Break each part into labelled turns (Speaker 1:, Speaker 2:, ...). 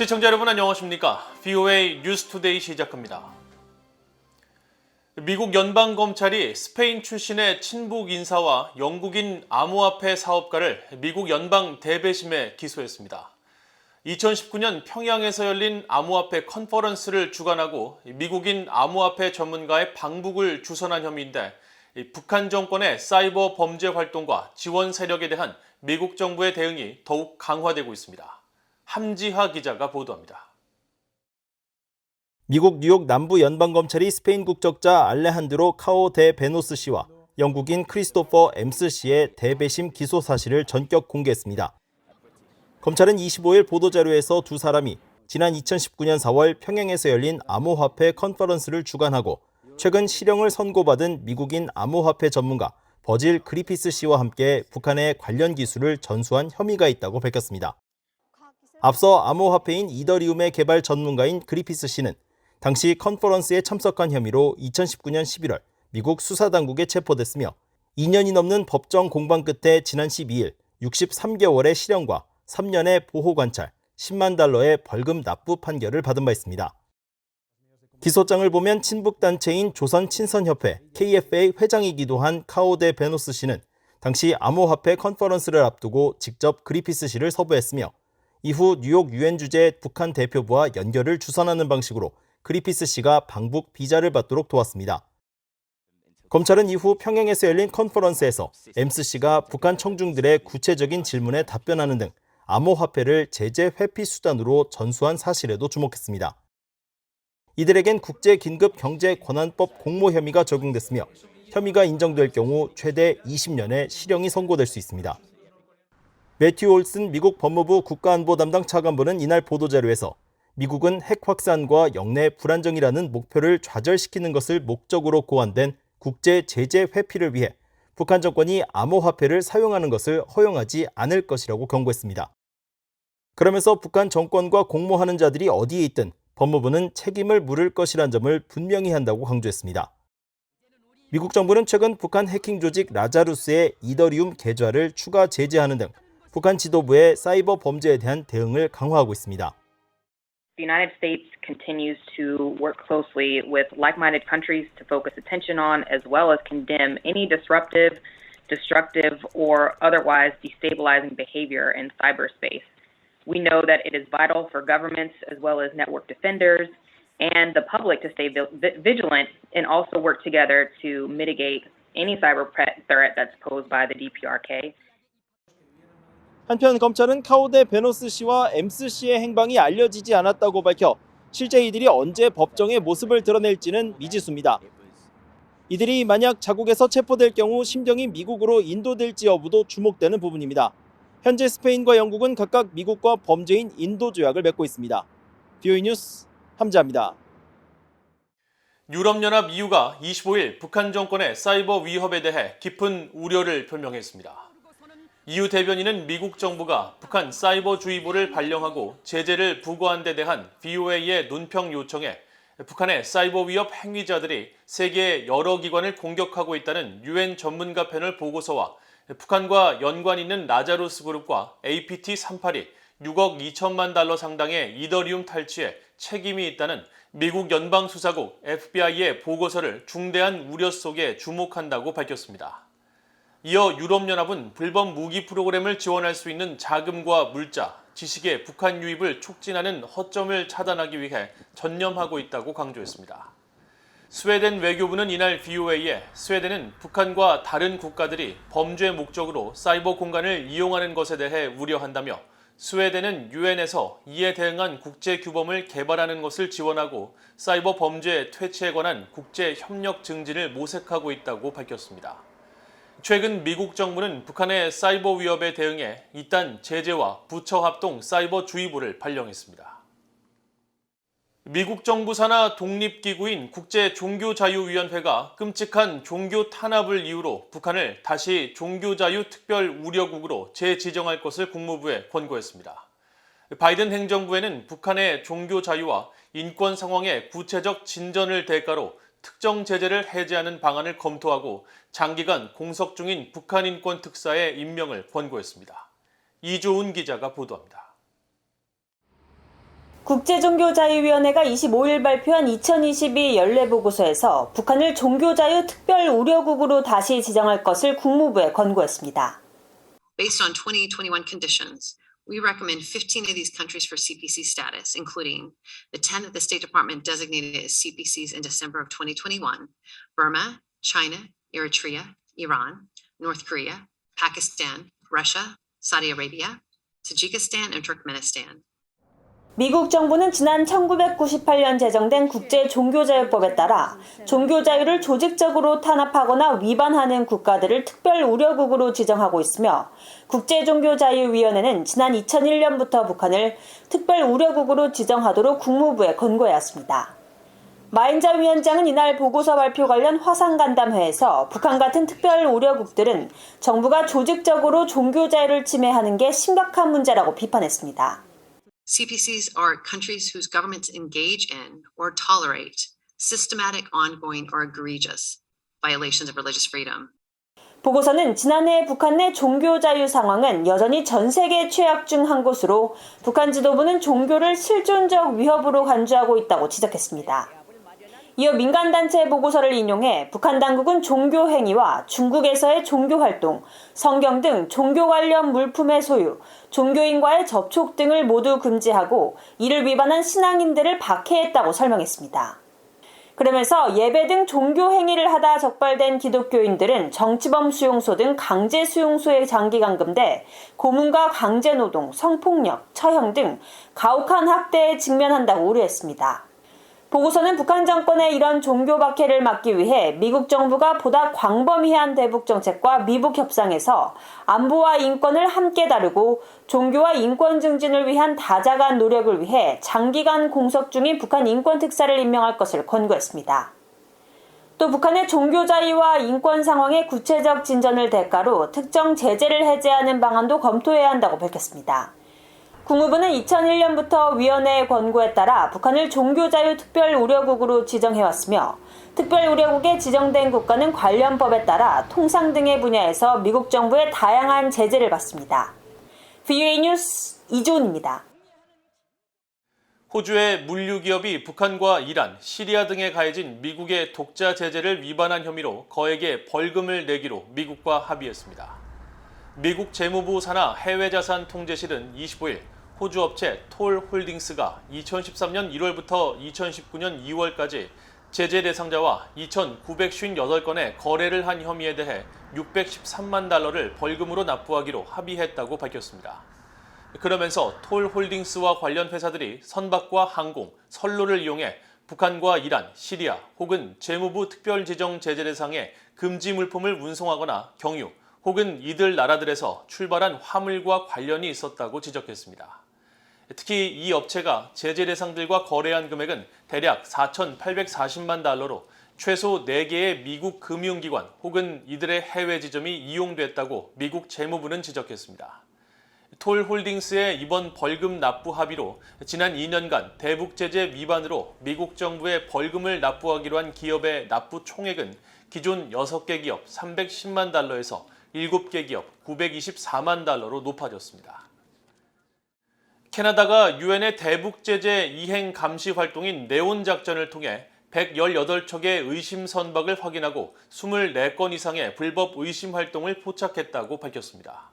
Speaker 1: 시청자 여러분 안녕하십니까? VOA 뉴스투데이 시작합니다. 미국 연방검찰이 스페인 출신의 친북 인사와 영국인 암호화폐 사업가를 미국 연방 대배심에 기소했습니다. 2019년 평양에서 열린 암호화폐 컨퍼런스를 주관하고 미국인 암호화폐 전문가의 방북을 주선한 혐의인데 북한 정권의 사이버 범죄 활동과 지원 세력에 대한 미국 정부의 대응이 더욱 강화되고 있습니다. 함지하 기자가 보도합니다.
Speaker 2: 미국 뉴욕 남부 연방검찰이 스페인 국적자 알레한드로 카오 데 베노스 씨와 영국인 크리스토퍼 엠스 씨의 대배심 기소 사실을 전격 공개했습니다. 검찰은 25일 보도자료에서 두 사람이 지난 2019년 4월 평양에서 열린 암호화폐 컨퍼런스를 주관하고 최근 실형을 선고받은 미국인 암호화폐 전문가 버질 그리피스 씨와 함께 북한의 관련 기술을 전수한 혐의가 있다고 밝혔습니다. 앞서 암호화폐인 이더리움의 개발 전문가인 그리피스 씨는 당시 컨퍼런스에 참석한 혐의로 2019년 11월 미국 수사당국에 체포됐으며 2년이 넘는 법정 공방 끝에 지난 12일 63개월의 실형과 3년의 보호관찰, 10만 달러의 벌금 납부 판결을 받은 바 있습니다. 기소장을 보면 친북단체인 조선친선협회 KFA 회장이기도 한 카오 데 베노스 씨는 당시 암호화폐 컨퍼런스를 앞두고 직접 그리피스 씨를 서부했으며 이후 뉴욕 유엔 주재 북한 대표부와 연결을 주선하는 방식으로 그리피스 씨가 방북 비자를 받도록 도왔습니다. 검찰은 이후 평양에서 열린 컨퍼런스에서 엠스 씨가 북한 청중들의 구체적인 질문에 답변하는 등 암호화폐를 제재 회피 수단으로 전수한 사실에도 주목했습니다. 이들에겐 국제긴급경제권한법 공모 혐의가 적용됐으며 혐의가 인정될 경우 최대 20년의 실형이 선고될 수 있습니다. 매튜 올슨 미국 법무부 국가안보 담당 차관보는 이날 보도자료에서 미국은 핵 확산과 영내 불안정이라는 목표를 좌절시키는 것을 목적으로 고안된 국제 제재 회피를 위해 북한 정권이 암호화폐를 사용하는 것을 허용하지 않을 것이라고 경고했습니다. 그러면서 북한 정권과 공모하는 자들이 어디에 있든 법무부는 책임을 물을 것이란 점을 분명히 한다고 강조했습니다. 미국 정부는 최근 북한 해킹 조직 라자루스의 이더리움 계좌를 추가 제재하는 등 북한 지도부의 사이버 범죄에 대한 대응을 강화하고 있습니다.
Speaker 3: The United States continues to work closely with like-minded countries to focus attention on as well as condemn any disruptive, destructive, or otherwise destabilizing behavior in cyberspace. We know that it is vital for governments as well as network defenders and the public to stay vigilant and also work together to mitigate any cyber threat that's posed by the DPRK.
Speaker 2: 한편 검찰은 카오 데 베노스 씨와 엠스 씨의 행방이 알려지지 않았다고 밝혀 실제 이들이 언제 법정에 모습을 드러낼지는 미지수입니다. 이들이 만약 자국에서 체포될 경우 심정이 미국으로 인도될지 여부도 주목되는 부분입니다. 현재 스페인과 영국은 각각 미국과 범죄인 인도 조약을 맺고 있습니다. VOA 뉴스 함지아입니다.
Speaker 1: 유럽연합 EU가 25일 북한 정권의 사이버 위협에 대해 깊은 우려를 표명했습니다. EU 대변인은 미국 정부가 북한 사이버주의보를 발령하고 제재를 부과한 데 대한 VOA의 논평 요청에 북한의 사이버 위협 행위자들이 세계의 여러 기관을 공격하고 있다는 UN 전문가 패널 보고서와 북한과 연관 있는 라자루스 그룹과 APT-382 6억 2천만 달러 상당의 이더리움 탈취에 책임이 있다는 미국 연방수사국 FBI의 보고서를 중대한 우려 속에 주목한다고 밝혔습니다. 이어 유럽연합은 불법 무기 프로그램을 지원할 수 있는 자금과 물자, 지식의 북한 유입을 촉진하는 허점을 차단하기 위해 전념하고 있다고 강조했습니다. 스웨덴 외교부는 이날 VOA에 스웨덴은 북한과 다른 국가들이 범죄 목적으로 사이버 공간을 이용하는 것에 대해 우려한다며 스웨덴은 유엔에서 이에 대응한 국제 규범을 개발하는 것을 지원하고 사이버 범죄 퇴치에 관한 국제 협력 증진을 모색하고 있다고 밝혔습니다. 최근 미국 정부는 북한의 사이버 위협에 대응해 이딴 제재와 부처 합동 사이버 주의보를 발령했습니다. 미국 정부 산하 독립기구인 국제종교자유위원회가 끔찍한 종교 탄압을 이유로 북한을 다시 종교자유 특별 우려국으로 재지정할 것을 국무부에 권고했습니다. 바이든 행정부에는 북한의 종교자유와 인권 상황의 구체적 진전을 대가로 특정 제재를 해제하는 방안을 검토하고 장기간 공석 중인 북한 인권 특사의 임명을 권고했습니다. 이조은 기자가 보도합니다.
Speaker 4: 국제종교자유위원회가 25일 발표한 2022 연례보고서에서 북한을 종교자유 특별우려국으로 다시 지정할 것을 국무부에 권고했습니다.
Speaker 5: Based on 2021 conditions, we recommend 15 of these countries for CPC status, including the 10 that the State Department designated as CPCs in December of 2021, Burma, China, Eritrea, Iran, North Korea, Pakistan, Russia, Saudi Arabia, Tajikistan, and Turkmenistan.
Speaker 4: 미국 정부는 지난 1998년 제정된 국제종교자유법에 따라 종교자유를 조직적으로 탄압하거나 위반하는 국가들을 특별우려국으로 지정하고 있으며 국제종교자유위원회는 지난 2001년부터 북한을 특별우려국으로 지정하도록 국무부에 권고해왔습니다. 마인자 위원장은 이날 보고서 발표 관련 화상간담회에서 북한 같은 특별우려국들은 정부가 조직적으로 종교자유를 침해하는 게 심각한 문제라고 비판했습니다.
Speaker 5: CPCs are countries whose governments engage in or tolerate systematic, ongoing, or egregious violations of religious freedom.
Speaker 4: 보고서는 지난해 북한 내 종교자유 상황은 여전히 전 세계 최악 중 한 곳으로 북한 지도부는 종교를 실존적 위협으로 간주하고 있다고 지적했습니다. 이어 민간단체 보고서를 인용해 북한 당국은 종교 행위와 중국에서의 종교 활동, 성경 등 종교 관련 물품의 소유, 종교인과의 접촉 등을 모두 금지하고 이를 위반한 신앙인들을 박해했다고 설명했습니다. 그러면서 예배 등 종교 행위를 하다 적발된 기독교인들은 정치범 수용소 등 강제 수용소에 장기 감금돼 고문과 강제노동, 성폭력, 처형 등 가혹한 학대에 직면한다고 우려했습니다. 보고서는 북한 정권의 이런 종교 박해를 막기 위해 미국 정부가 보다 광범위한 대북 정책과 미북 협상에서 안보와 인권을 함께 다루고 종교와 인권 증진을 위한 다자간 노력을 위해 장기간 공석 중인 북한 인권 특사를 임명할 것을 권고했습니다. 또 북한의 종교 자유와 인권 상황의 구체적 진전을 대가로 특정 제재를 해제하는 방안도 검토해야 한다고 밝혔습니다. 국무부는 2001년부터 위원회의 권고에 따라 북한을 종교자유 특별우려국으로 지정해왔으며 특별우려국에 지정된 국가는 관련 법에 따라 통상 등의 분야에서 미국 정부의 다양한 제재를 받습니다. VOA 뉴스 이주은입니다.
Speaker 1: 호주의 물류기업이 북한과 이란, 시리아 등에 가해진 미국의 독자 제재를 위반한 혐의로 거액의 벌금을 내기로 미국과 합의했습니다. 미국 재무부 산하 해외자산통제실은 25일 호주 업체 톨홀딩스가 2013년 1월부터 2019년 2월까지 제재 대상자와 2,958건의 거래를 한 혐의에 대해 613만 달러를 벌금으로 납부하기로 합의했다고 밝혔습니다. 그러면서 톨홀딩스와 관련 회사들이 선박과 항공, 선로를 이용해 북한과 이란, 시리아 혹은 재무부 특별지정 제재 대상의 금지 물품을 운송하거나 경유, 혹은 이들 나라들에서 출발한 화물과 관련이 있었다고 지적했습니다. 특히 이 업체가 제재 대상들과 거래한 금액은 대략 4,840만 달러로 최소 4개의 미국 금융기관 혹은 이들의 해외 지점이 이용됐다고 미국 재무부는 지적했습니다. 톨홀딩스의 이번 벌금 납부 합의로 지난 2년간 대북 제재 위반으로 미국 정부에 벌금을 납부하기로 한 기업의 납부 총액은 기존 6개 기업 310만 달러에서 7개 기업 924만 달러로 높아졌습니다. 캐나다가 유엔의 대북 제재 이행 감시 활동인 네온 작전을 통해 118척의 의심 선박을 확인하고 24건 이상의 불법 의심 활동을 포착했다고 밝혔습니다.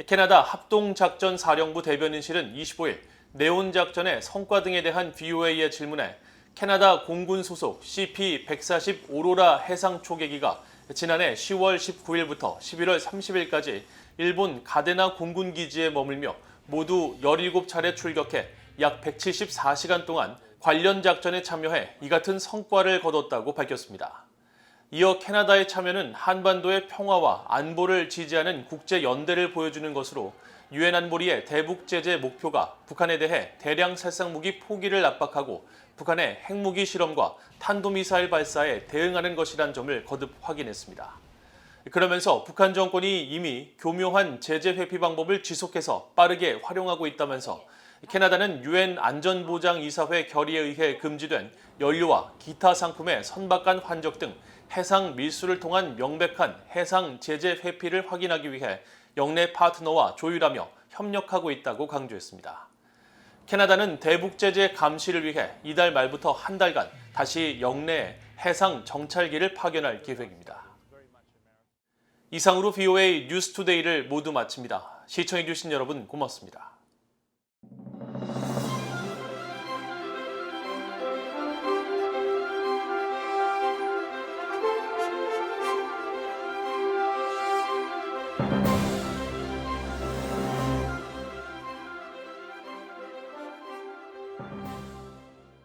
Speaker 1: 캐나다 합동작전사령부 대변인실은 25일 네온 작전의 성과 등에 대한 VOA의 질문에 캐나다 공군 소속 CP-140 오로라 해상 초계기가 지난해 10월 19일부터 11월 30일까지 일본 가데나 공군기지에 머물며 모두 17차례 출격해 약 174시간 동안 관련 작전에 참여해 이 같은 성과를 거뒀다고 밝혔습니다. 이어 캐나다의 참여는 한반도의 평화와 안보를 지지하는 국제연대를 보여주는 것으로 유엔 안보리의 대북 제재 목표가 북한에 대해 대량 살상무기 포기를 압박하고 북한의 핵무기 실험과 탄도미사일 발사에 대응하는 것이란 점을 거듭 확인했습니다. 그러면서 북한 정권이 이미 교묘한 제재 회피 방법을 지속해서 빠르게 활용하고 있다면서 캐나다는 유엔 안전보장이사회 결의에 의해 금지된 연료와 기타 상품의 선박 간 환적 등 해상 밀수를 통한 명백한 해상 제재 회피를 확인하기 위해 영내 파트너와 조율하며 협력하고 있다고 강조했습니다. 캐나다는 대북 제재 감시를 위해 이달 말부터 한 달간 다시 영내에 해상 정찰기를 파견할 계획입니다. 이상으로 VOA 뉴스투데이를 모두 마칩니다. 시청해주신 여러분 고맙습니다.